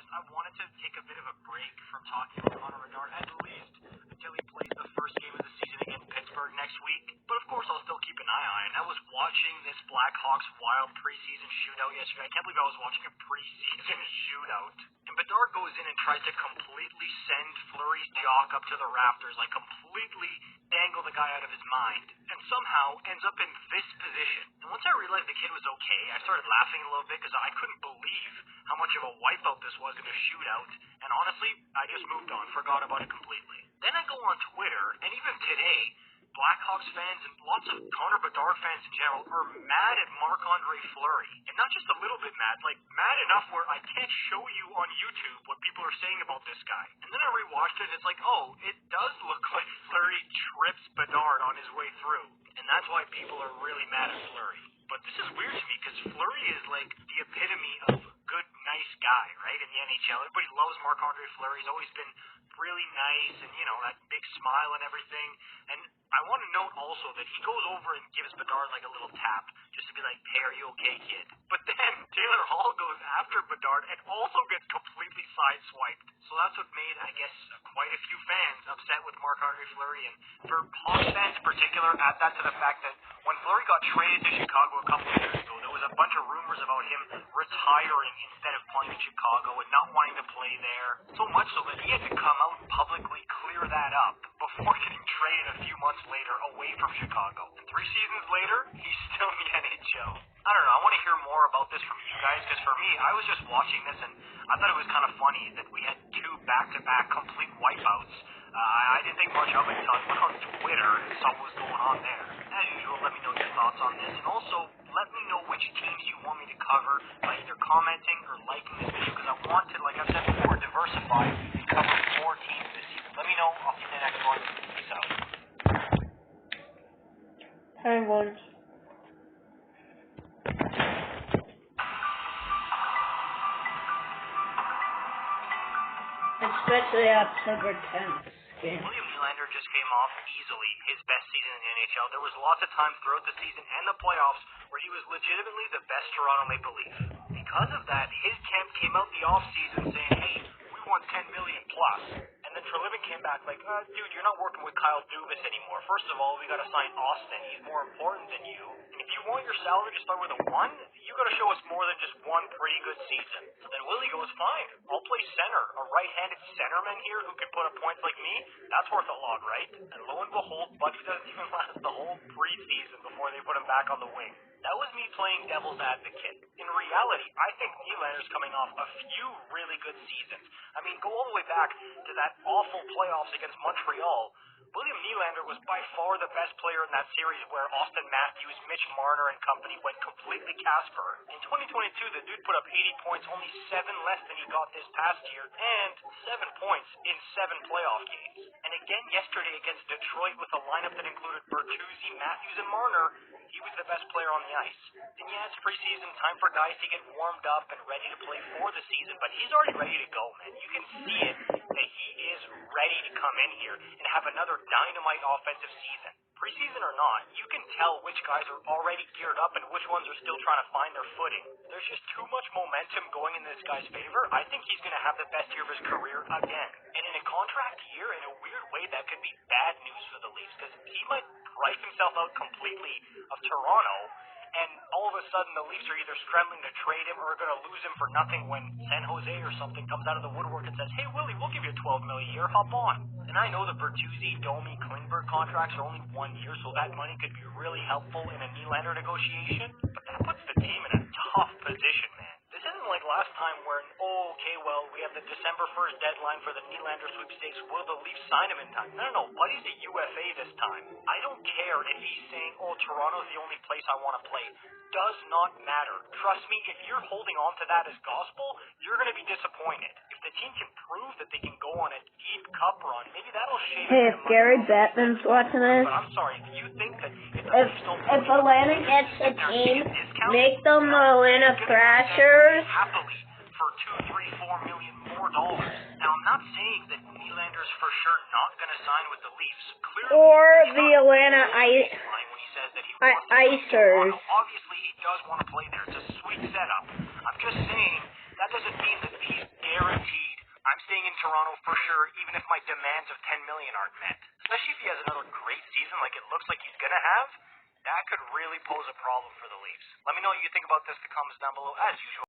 I wanted to take a bit of a break from talking about Connor Bedard, at least until he plays the first game of the season against Pittsburgh next week. But of course, I'll still keep an eye on it. I was watching this Blackhawks Wild preseason shootout yesterday. I can't believe I was watching a preseason shootout. And Bedard goes in and tries to completely send Fleury's jock up to the rafters, like completely dangle the guy out of his mind, and somehow ends up in this position. And once I realized the kid was okay, I started laughing a little bit because I couldn't believe how much of a wipeout this was in a shootout. And honestly, I just moved on, forgot about it completely. Then I go on Twitter, and even today, Blackhawks fans and lots of Connor Bedard fans in general are mad at Marc-Andre Fleury. And not just a little bit mad, like mad enough where I can't show you on YouTube what people are saying about this guy. And then I rewatched it and it's like, oh, it does look like Fleury trips Bedard on his way through. And that's why people are really mad at Fleury. But this is weird to me because Fleury is like the epitome of good, nice guy, right, in the NHL. Everybody loves Marc-Andre Fleury. He's always been really nice and, you know, that big smile and everything. And I want to note also that he goes over and gives Bedard like a little tap just to be like, hey, are you okay, kid? But then Taylor Hall goes after Bedard and also gets completely sideswiped. So that's what made, I guess, quite a few fans upset with Marc-Andre Fleury. And for Hawks fans in particular, add that to the fact that when Fleury got traded to Chicago a couple of years ago, there was a bunch of rumors about him retiring instead of playing in Chicago and not wanting to play there. So much so that he had to come out and publicly clear that up before getting traded a few months later away from Chicago. And 3 seasons later, he's still in the NHL. I don't know, I want to hear more about this from you guys, because for me, I was just watching this and I thought it was kind of funny that we had 2 back-to-back complete wipeouts. I didn't think much of it until I went on Twitter and saw what was going on there. As usual, let me know your thoughts on this, and also let me know which teams you want me to cover by either commenting or liking this video, because I want to, like I've said before, diversify and cover 4 teams this year. Let me know. I'll see you in the next one. Peace out. Penguins. Especially October 10th. William Nylander just came off easily his best season in the NHL. There was lots of times throughout the season and the playoffs where he was legitimately the best Toronto Maple Leaf. Because of that, his camp came out the offseason saying, hey, we want $10 million plus. And then Treliving came back like, dude, you're not working with Kyle Dubas anymore. First of all, we got to sign Austin. He's more important than you. And if you want your salary to start with a 1, you got to show us more than just one pretty good season. So then Willie goes, fine, I'll play center. A right-handed centerman here who can put up points like me, that's worth a lot, right? And lo and behold, Buddy doesn't even last the whole preseason before they put him back on the wing. That was me playing devil's advocate. In reality, I think Nylander's coming off a few really good seasons. I mean, go all the way back to that awful playoffs against Montreal. William Nylander was by far the best player in that series where Austin Matthews, Mitch Marner, and company went completely Casper. In 2022, the dude put up 80 points, only 7 less than he got this past year, and 7 points in 7 playoff games. And again yesterday against Detroit with a lineup that included Bertuzzi, Matthews, and Marner, he was the best player on the ice. And yeah, it's preseason, time for guys to get warmed up and ready to play for the season, but he's already ready to go, man. You can see it that he is ready to come in here and have another dynamite offensive season. Preseason or not, you can tell which guys are already geared up and which ones are still trying to find their footing. There's just too much momentum going in this guy's favor. I think he's going to have the best year of his career again. And in a contract year, in a weird way, that could be bad news for the Leafs, because he might price himself out completely of Toronto, and all of a sudden the Leafs are either scrambling to trade him or are going to lose him for nothing when San Jose or something comes out of the woodwork and says, hey, Willie, we'll give you $12 million a year, hop on. And I know the Bertuzzi, Domi, Klingberg contracts are only 1 year, so that money could be really helpful in a Nylander negotiation, but that puts the team in a tough position, man. This isn't like last time where, oh, okay, well, we have the December 1st deadline for the Nylander sweepstakes. Will the Leafs sign him in time? No, Buddy's a UFA this time. I don't care if he's saying, oh, Toronto's the only place I want to play. Does not matter. Trust me, if you're holding on to that as gospel, you're going to be disappointed. If the team can prove that they can go on a deep cup run, maybe that'll shave. Hey, if Gary Bettman's watching this, but I'm sorry, if you think that if Atlanta gets a team, make them the Atlanta Thrashers. Happily for $2, $3, $4 million more dollars. Now, I'm not saying that Nylander's for sure not going to sign with the Leafs. Clearly, Or the Atlanta Icers. Obviously, he does want to play there. It's a sweet setup. I'm just saying that doesn't mean that he's guaranteed Toronto for sure, even if my demands of $10 million aren't met. Especially if he has another great season like it looks like he's gonna have. That could really pose a problem for the Leafs. Let me know what you think about this in the comments down below, as usual.